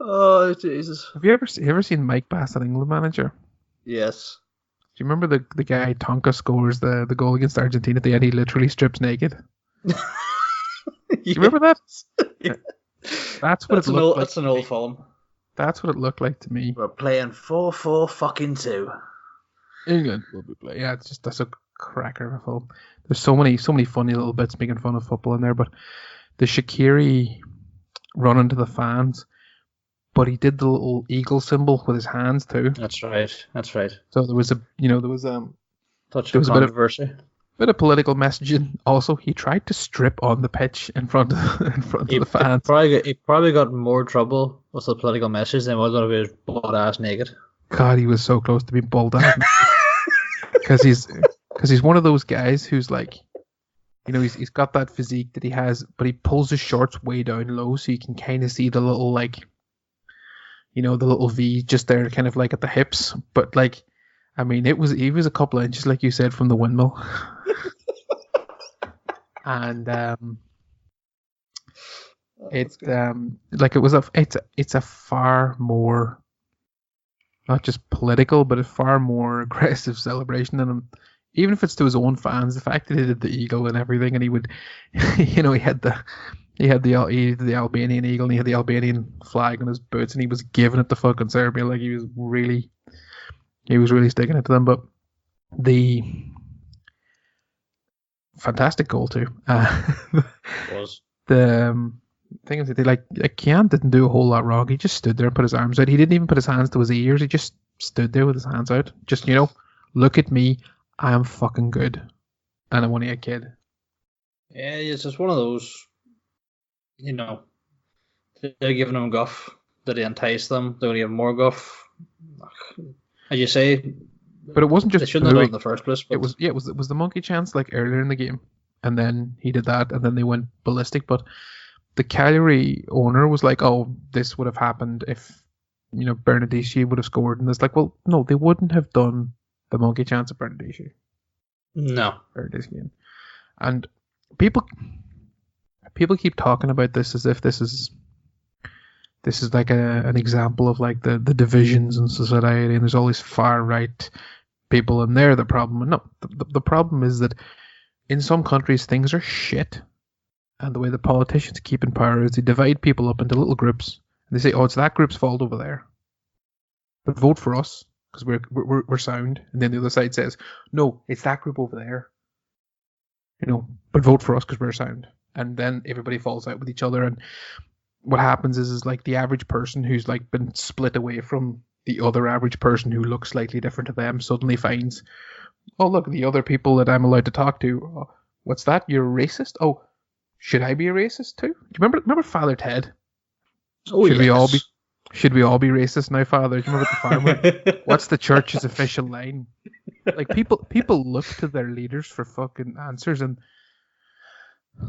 oh Jesus! Have you ever seen Mike Bassett, England manager? Yes. Do you remember the guy Tonka scores the goal against Argentina at the end? He literally strips naked. Do you remember that? Yeah. That's an old film. That's what it looked like to me. We're playing 4-4-2. England will be playing. Yeah, that's a cracker of a film. There's so many funny little bits making fun of football in there, but the Shaqiri running to the fans, but he did the little eagle symbol with his hands too. That's right. So there was a touch of controversy. Bit of political messaging. Also, he tried to strip on the pitch in front of the fans. He probably got more trouble with the political message than was going to be his butt ass naked. God, he was so close to being pulled out. Because he's one of those guys who's like, you know, he's got that physique that he has, but he pulls his shorts way down low, so you can kind of see the little, like, you know, the little V just there, kind of like at the hips. But like, I mean, he was a couple of inches, like you said, from the windmill. And it's a far more, not just political, but a far more aggressive celebration than him. Even if it's to his own fans, the fact that he did the eagle and everything, and he would, you know, he did the Albanian eagle, and he had the Albanian flag on his boots, and he was giving it to fucking Serbia, like he was really sticking it to them. But the fantastic goal too. Was. The thing is, Keane didn't do a whole lot wrong. He just stood there and put his arms out. He didn't even put his hands to his ears. He just stood there with his hands out. Just, you know, look at me. I am fucking good. And I'm only a kid. Yeah, it's just one of those, you know, they're giving him guff. Did he entice them? They're going to give him more guff. As you say, but it wasn't just they shouldn't have done it in the first place. But it was the monkey chance like earlier in the game. And then he did that, and then they went ballistic. But the Cagliari owner was like, oh, this would have happened if, you know, Bernardeschi would have scored. And it's like, well, no, they wouldn't have done the monkey chance at Bernardeschi. No. Bernardeschi. And people keep talking about this as if this is like an example of like the divisions in society, and there's all these far right people, and they're the problem. And no, the problem is that in some countries things are shit, and the way the politicians keep in power is they divide people up into little groups, and they say, oh, it's that group's fault over there, but vote for us because we're sound. And then the other side says, no, it's that group over there, you know, but vote for us because we're sound. And then everybody falls out with each other, and what happens is like the average person who's like been split away from the other average person who looks slightly different to them suddenly finds, oh, look, the other people that I'm allowed to talk to. Oh, what's that? You're a racist? Oh, should I be a racist too? Do you remember Father Ted? Oh, should yes. we all be racist now, Father? Do you remember the farmer? What's the church's official line? Like people look to their leaders for fucking answers, and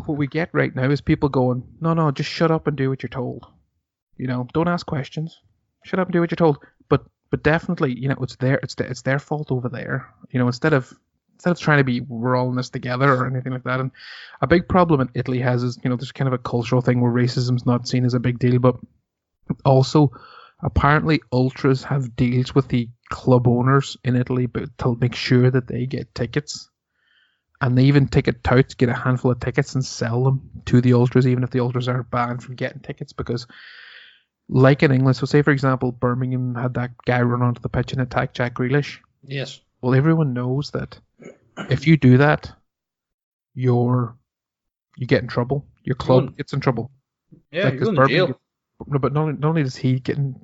what we get right now is people going, no, just shut up and do what you're told. You know, don't ask questions. Shut up and do what you're told. But definitely, you know, it's their fault over there. You know, instead of trying to be, we're all in this together or anything like that. And a big problem in Italy is, you know, there's kind of a cultural thing where racism's not seen as a big deal, but also apparently ultras have deals with the club owners in Italy to make sure that they get tickets. And they even ticket touts get a handful of tickets and sell them to the ultras, even if the ultras are banned from getting tickets. Because, like in England, so say for example, Birmingham had that guy run onto the pitch and attack Jack Grealish. Yes. Well, everyone knows that if you do that, you get in trouble. Your club gets in trouble. Yeah, like, you're in jail. No, but not only does he get in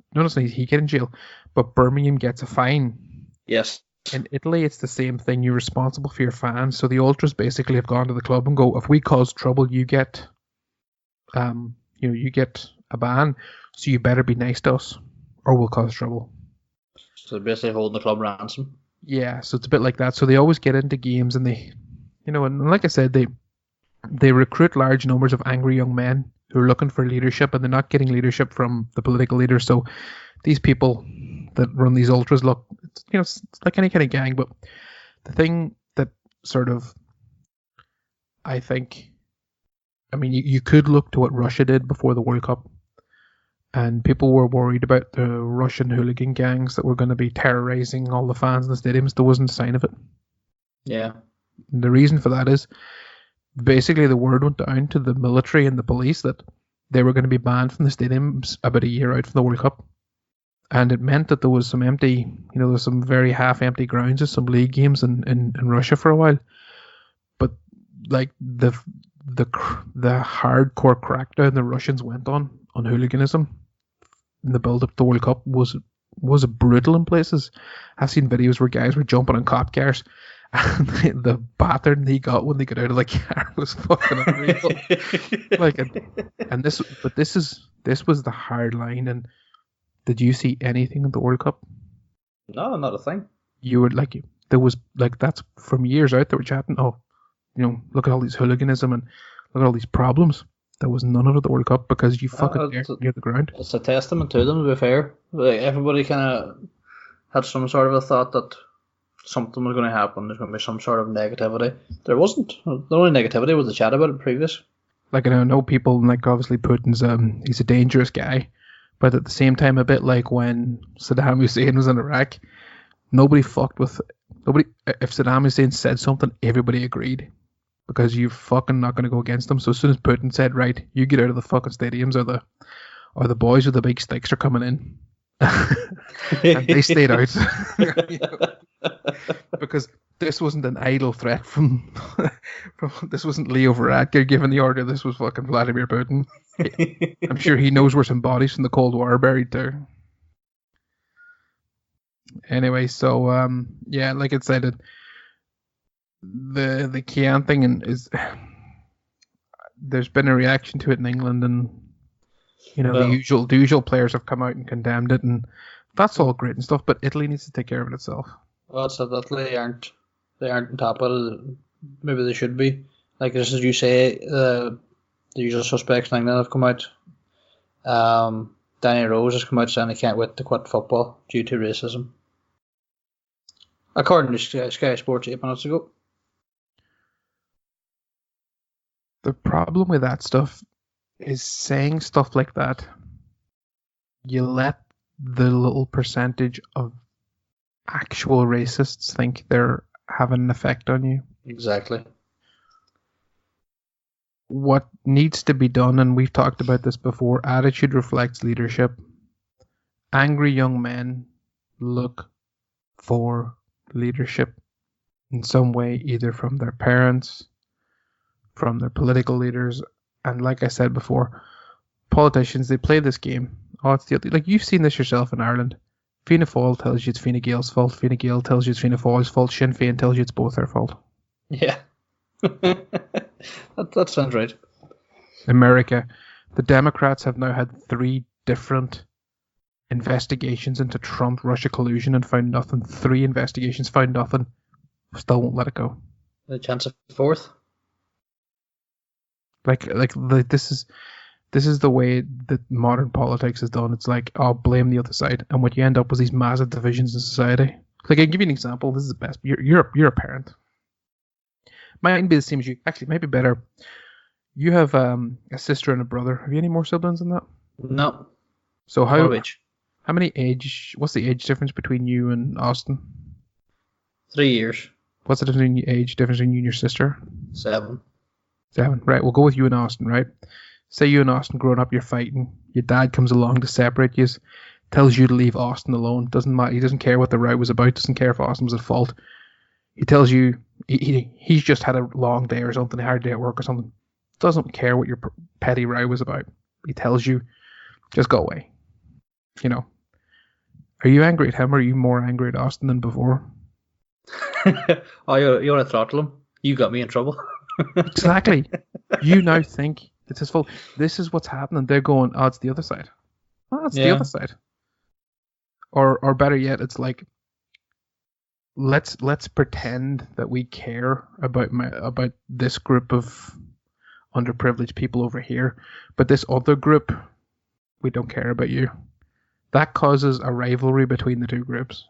jail, but Birmingham gets a fine. Yes. In Italy, it's the same thing. You're responsible for your fans. So the ultras basically have gone to the club and go, if we cause trouble, you get, you get a ban. So you better be nice to us, or we'll cause trouble. So they're basically holding the club ransom. Yeah, so it's a bit like that. So they always get into games, and they, you know, and like I said, they recruit large numbers of angry young men who are looking for leadership, and they're not getting leadership from the political leaders. So these people that run these ultras look, you know, it's like any kind of gang. But the thing that sort of, I think, I mean, you could look to what Russia did before the World Cup, and people were worried about the Russian hooligan gangs that were going to be terrorizing all the fans in the stadiums. There wasn't a sign of it. Yeah. And the reason for that is basically the word went down to the military and the police that they were going to be banned from the stadiums about a year out from the World Cup. And it meant that there was some empty, you know, there was some very half-empty grounds of some league games in Russia for a while. But like the hardcore crackdown the Russians went on hooliganism in the build-up to the World Cup was brutal in places. I've seen videos where guys were jumping on cop cars, And the pattern he got when they got out of the car was fucking unreal. Like, this was the hard line. And did you see anything in the World Cup? No, not a thing. You would like there was like that's from years out they were chatting. Oh, look at all these hooliganism and look at all these problems. There was none of it at the World Cup because you fucking near the ground. It's a testament to them, to be fair. Like, everybody kind of had some sort of a thought that something was going to happen. There's going to be some sort of negativity. There wasn't. The only negativity was the chat about it previous. Like, I know people, like, obviously Putin's he's a dangerous guy, but at the same time, a bit like when Saddam Hussein was in Iraq, if Saddam Hussein said something, everybody agreed. Because you're fucking not going to go against them. So as soon as Putin said, right, you get out of the fucking stadiums, or the boys with the big sticks are coming in, and they stayed out. Because this wasn't an idle threat from this wasn't Leo Varadkar giving the order. This was fucking Vladimir Putin. I'm sure he knows where some bodies from the Cold War are buried too. Anyway, so yeah, like I said, the Kian thing is there's been a reaction to it in England, and the usual players have come out and condemned it, and that's all great and stuff. But Italy needs to take care of it itself. Well, it's that Italy aren't on top of it. Maybe they should be. Like as you say, the usual suspects in England have come out. Danny Rose has come out saying he can't wait to quit football due to racism, according to Sky Sports 8 minutes ago. The problem with that stuff is saying stuff like that, you let the little percentage of actual racists think they're having an effect on you. Exactly. What needs to be done, and we've talked about this before, attitude reflects leadership. Angry young men look for leadership in some way, either from their parents, from their political leaders, and like I said before, politicians, they play this game. Oh, it's like you've seen this yourself in Ireland. Fianna Fáil tells you it's Fine Gael's fault. Fine Gael tells you it's Fianna Fáil's fault. Sinn Féin tells you it's both their fault. Yeah, that sounds right. America, the Democrats have now had 3 different investigations into Trump-Russia collusion and found nothing. 3 investigations, found nothing. Still won't let it go. The chance of 4th. This is the way that modern politics is done. It's like, I'll blame the other side, and what you end up with these massive divisions in society. Like, I can give you an example. This is the best. You're a parent. Mightn't be the same as you. Actually, maybe better. You have a sister and a brother. Have you any more siblings than that? No. So how many age? What's the age difference between you and Austin? 3 years. What's the age difference between you and your sister? 7. 7. Right. We'll go with you and Austin. Right. Say you and Austin growing up, you're fighting. Your dad comes along to separate you, tells you to leave Austin alone. Doesn't matter. He doesn't care what the row was about. Doesn't care if Austin was at fault. He tells you he's just had a long day or something, a hard day at work or something. Doesn't care what your petty row was about. He tells you, just go away. Are you angry at him, or are you more angry at Austin than before? Oh, you want to throttle him? You got me in trouble. Exactly. You now think it's his fault. This is what's happening. They're going, oh, it's the other side. Oh, it's the other side. Or better yet, it's like, let's pretend that we care about this group of underprivileged people over here, but this other group, we don't care about you. That causes a rivalry between the two groups.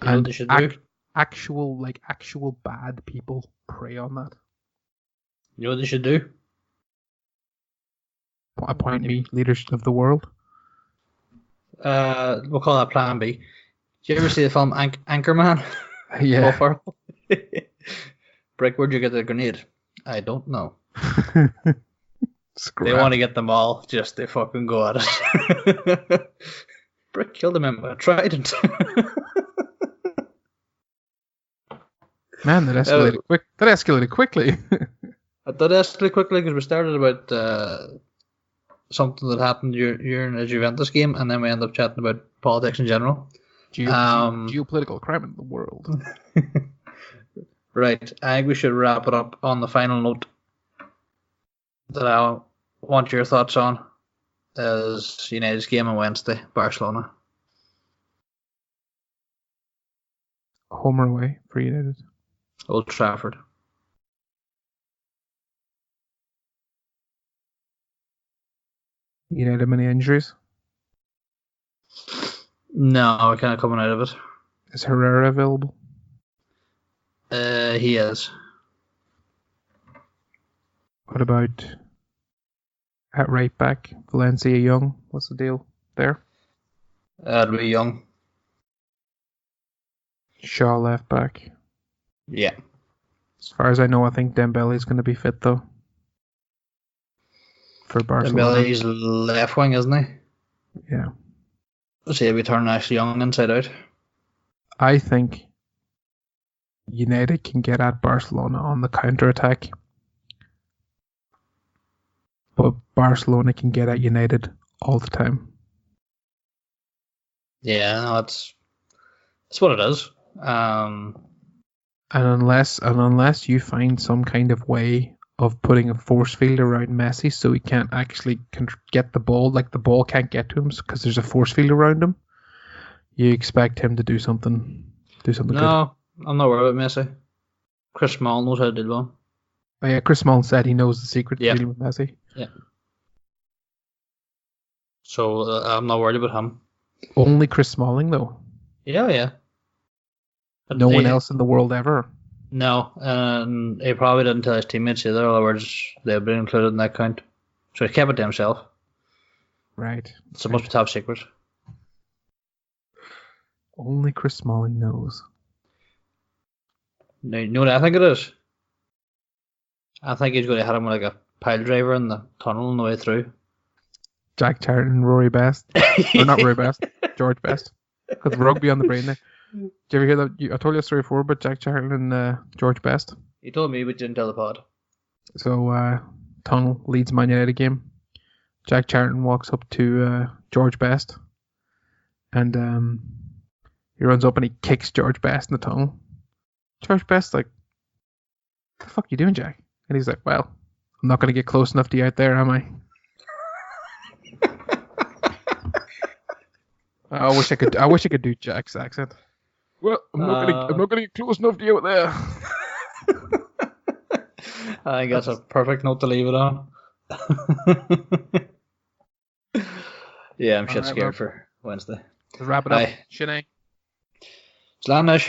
You know what they should do? Actual bad people prey on that. You know what they should do? Appoint me leaders of the world. We'll call that Plan B. Did you ever see the film Anchorman? Yeah. Brick, where'd you get the grenade? I don't know. Scrap. They want to get them all just to fucking go at it. Brick killed him with a trident. Man, that escalated quick. That escalated quickly. That escalated quickly because we started about something that happened during a Juventus game, and then we ended up chatting about politics in general. Geopolitical crime in the world. Right, I think we should wrap it up on the final note that I want your thoughts on is United's game on Wednesday, Barcelona. Home or away for United? Old Trafford. United many injuries? No, we're kind of coming out of it. Is Herrera available? He is. What about at right back, Valencia Young? What's the deal there? It'll be Young. Shaw left back. Yeah. As far as I know, I think Dembele's going to be fit though. For Barcelona. Dembele's left wing, isn't he? Yeah. So he'll be turning Ashley Young inside out. I think United can get at Barcelona on the counter-attack. But Barcelona can get at United all the time. Yeah, no, that's what it is. And unless you find some kind of way of putting a force field around Messi so he can't actually get the ball, like the ball can't get to him because there's a force field around him, you expect him to do something good. No, I'm not worried about Messi. Chris Small knows how to do one. Oh yeah, Chris Mullin said he knows the secret to dealing with Messi. Yeah. So I'm not worried about him. Only Chris Smalling though. Yeah. No one else in the world ever. No, and he probably didn't tell his teammates either. In other words, they've been included in that count. So he kept it to himself. Right. It's supposed to be top secret. Only Chris Smalling knows. Now, you know what I think it is? I think he's going to hit him with like a pile driver in the tunnel on the way through. Jack Charlton and Rory Best. Or not Rory Best, George Best. Because rugby on the brain there. Did you ever hear that? I told you a story before about Jack Charlton and George Best. You told me, but didn't tell the pod. So, Tunnel leads Man United game. Jack Charlton walks up to George Best. And he runs up and he kicks George Best in the tunnel. George Best like, what the fuck are you doing, Jack? And he's like, well, I'm not going to get close enough to you out there, am I? I wish I could do Jack's accent. Well, I'm not gonna get close enough to you out there. I think that's a perfect note to leave it on. Yeah, I'm shit scared for Wednesday. To wrap it up, Sinead. Slán